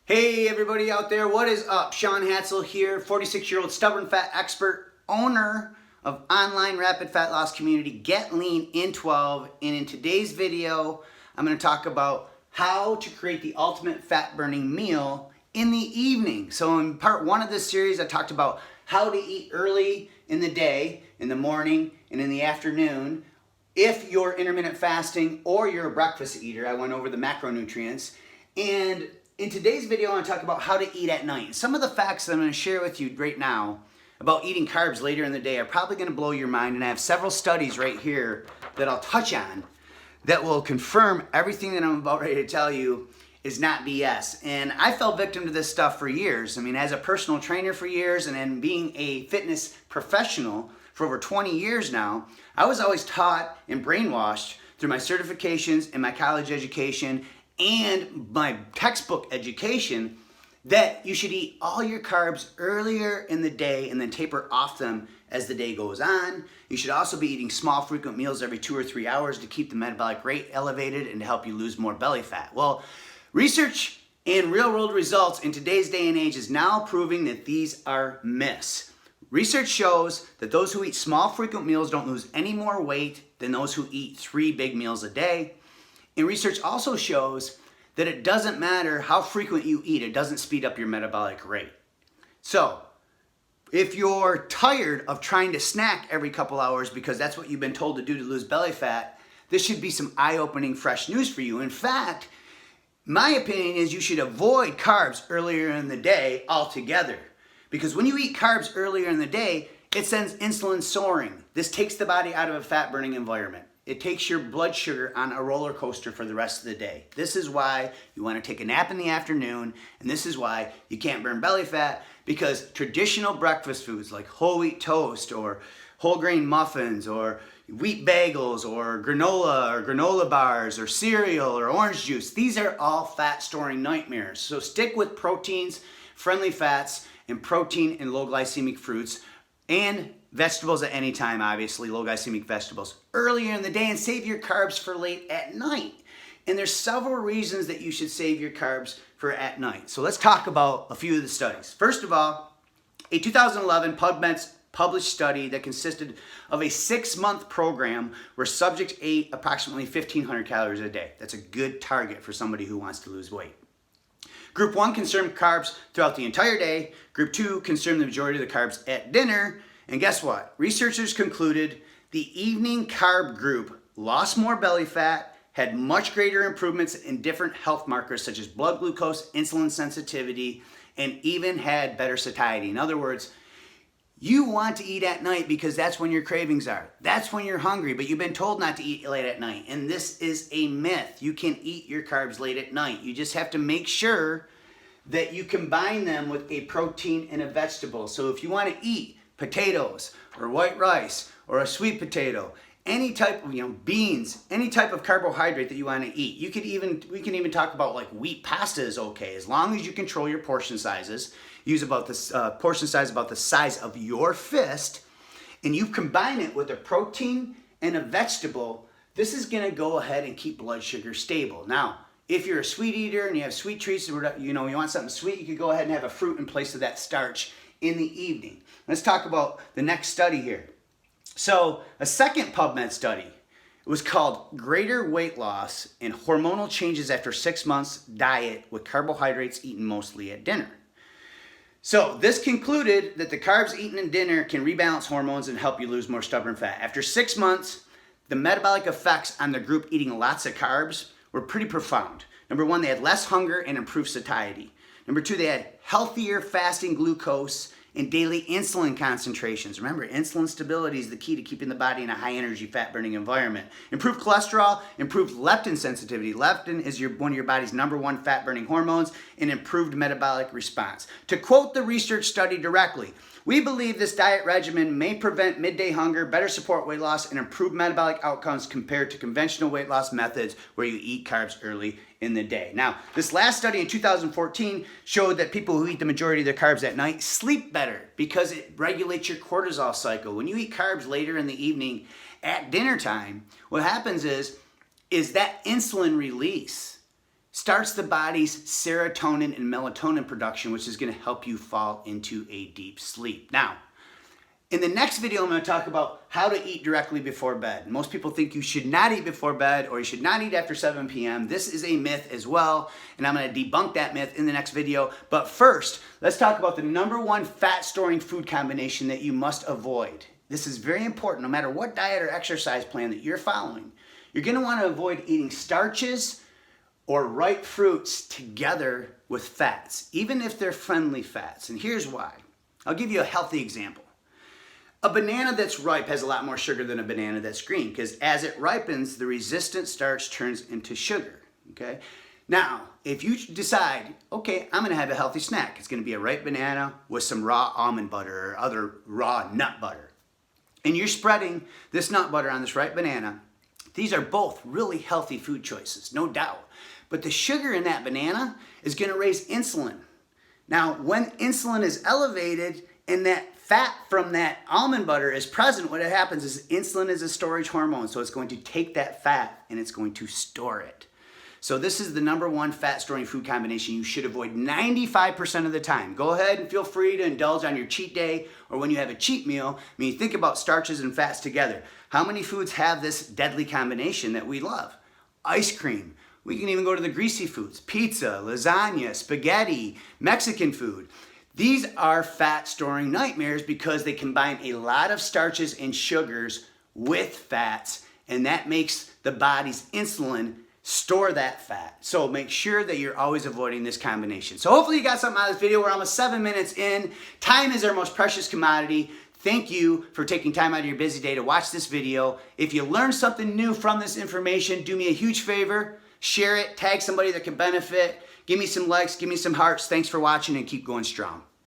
Hey everybody out there, what is up? Sean Hatzel here, 46-year-old stubborn fat expert, owner of online rapid fat loss community Get Lean in 12, and in today's video I'm going to talk about how to create the ultimate fat burning meal in the evening. So in part one of this series I talked about how to eat early in the day, in the morning and in the afternoon. If you're intermittent fasting or you're a breakfast eater, I went over the macronutrients. And in today's video, I want to talk about how to eat at night. Some of the facts that I'm going to share with you right now about eating carbs later in the day are probably going to blow your mind, and I have several studies right here that I'll touch on that will confirm everything that I'm about ready to tell you is not BS. And I fell victim to this stuff for years. I mean, as a personal trainer for years and then being a fitness professional for over 20 years now, I was always taught and brainwashed through my certifications and my college education and my textbook education that you should eat all your carbs earlier in the day and then taper off them as the day goes on. You should also be eating small frequent meals every 2 or 3 hours to keep the metabolic rate elevated and to help you lose more belly fat. Well, research and real world results in today's day and age is now proving that these are myths. Research shows that those who eat small frequent meals don't lose any more weight than those who eat 3 big meals a day. And research also shows that it doesn't matter how frequent you eat, it doesn't speed up your metabolic rate. So, if you're tired of trying to snack every couple hours because that's what you've been told to do to lose belly fat, this should be some eye-opening fresh news for you. In fact, my opinion is you should avoid carbs earlier in the day altogether. Because when you eat carbs earlier in the day, it sends insulin soaring. This takes the body out of a fat-burning environment. It takes your blood sugar on a roller coaster for the rest of the day. This is why you want to take a nap in the afternoon, and this is why you can't burn belly fat, because traditional breakfast foods like whole wheat toast or whole grain muffins or wheat bagels or granola bars or cereal or orange juice, these are all fat storing nightmares. So stick with proteins, friendly fats, and protein and low glycemic fruits and vegetables at any time, obviously, low glycemic vegetables, earlier in the day, and save your carbs for late at night. And there's several reasons that you should save your carbs for at night. So let's talk about a few of the studies. First of all, a 2011 PubMed published study that consisted of a 6-month program where subjects ate approximately 1,500 calories a day. That's a good target for somebody who wants to lose weight. Group 1 consumed carbs throughout the entire day. Group 2 consumed the majority of the carbs at dinner. And guess what? Researchers concluded the evening carb group lost more belly fat, had much greater improvements in different health markers such as blood glucose, insulin sensitivity, and even had better satiety. In other words, you want to eat at night because that's when your cravings are. That's when you're hungry, but you've been told not to eat late at night. And this is a myth. You can eat your carbs late at night. You just have to make sure that you combine them with a protein and a vegetable. So if you want to eat potatoes or white rice or a sweet potato, any type of beans, any type of carbohydrate that you want to eat. We can even talk about like wheat pasta is okay as long as you control your portion sizes. Use about this portion size about the size of your fist, and you combine it with a protein and a vegetable. This is going to go ahead and keep blood sugar stable. Now, if you're a sweet eater and you have sweet treats, you want something sweet, you could go ahead and have a fruit in place of that starch in the evening. Let's talk about the next study here. So a second PubMed study, it was called Greater Weight Loss and Hormonal Changes After 6 Months Diet with Carbohydrates Eaten Mostly at Dinner. So this concluded that the carbs eaten in dinner can rebalance hormones and help you lose more stubborn fat. After 6 months, the metabolic effects on the group eating lots of carbs were pretty profound. Number 1, they had less hunger and improved satiety. Number 2, they had healthier fasting glucose and daily insulin concentrations. Remember, insulin stability is the key to keeping the body in a high energy fat burning environment. Improved cholesterol, improved leptin sensitivity. Leptin is one of your body's #1 fat burning hormones, and improved metabolic response. To quote the research study directly, we believe this diet regimen may prevent midday hunger, better support weight loss, and improve metabolic outcomes compared to conventional weight loss methods where you eat carbs early in the day. Now, this last study in 2014 showed that people who eat the majority of their carbs at night sleep better because it regulates your cortisol cycle. When you eat carbs later in the evening at dinner time, what happens is that insulin release starts the body's serotonin and melatonin production, which is going to help you fall into a deep sleep. Now, in the next video, I'm going to talk about how to eat directly before bed. Most people think you should not eat before bed or you should not eat after 7 p.m. This is a myth as well, and I'm going to debunk that myth in the next video. But first, let's talk about the #1 fat-storing food combination that you must avoid. This is very important no matter what diet or exercise plan that you're following. You're going to want to avoid eating starches or ripe fruits together with fats, even if they're friendly fats. And here's why. I'll give you a healthy example. A banana that's ripe has a lot more sugar than a banana that's green because as it ripens, the resistant starch turns into sugar, okay? Now, if you decide, okay, I'm gonna have a healthy snack, it's gonna be a ripe banana with some raw almond butter or other raw nut butter, and you're spreading this nut butter on this ripe banana, these are both really healthy food choices, no doubt. But the sugar in that banana is gonna raise insulin. Now, when insulin is elevated and that fat from that almond butter is present, what happens is insulin is a storage hormone, so it's going to take that fat and it's going to store it. So this is the #1 fat-storing food combination you should avoid 95% of the time. Go ahead and feel free to indulge on your cheat day or when you have a cheat meal. I mean, think about starches and fats together. How many foods have this deadly combination that we love? Ice cream. We can even go to the greasy foods. Pizza, lasagna, spaghetti, Mexican food. These are fat-storing nightmares because they combine a lot of starches and sugars with fats, and that makes the body's insulin store that fat. So make sure that you're always avoiding this combination. So hopefully you got something out of this video. We're almost 7 minutes in. Time is our most precious commodity. Thank you for taking time out of your busy day to watch this video. If you learned something new from this information, do me a huge favor. Share it, tag somebody that can benefit. Give me some likes, give me some hearts. Thanks for watching and keep going strong.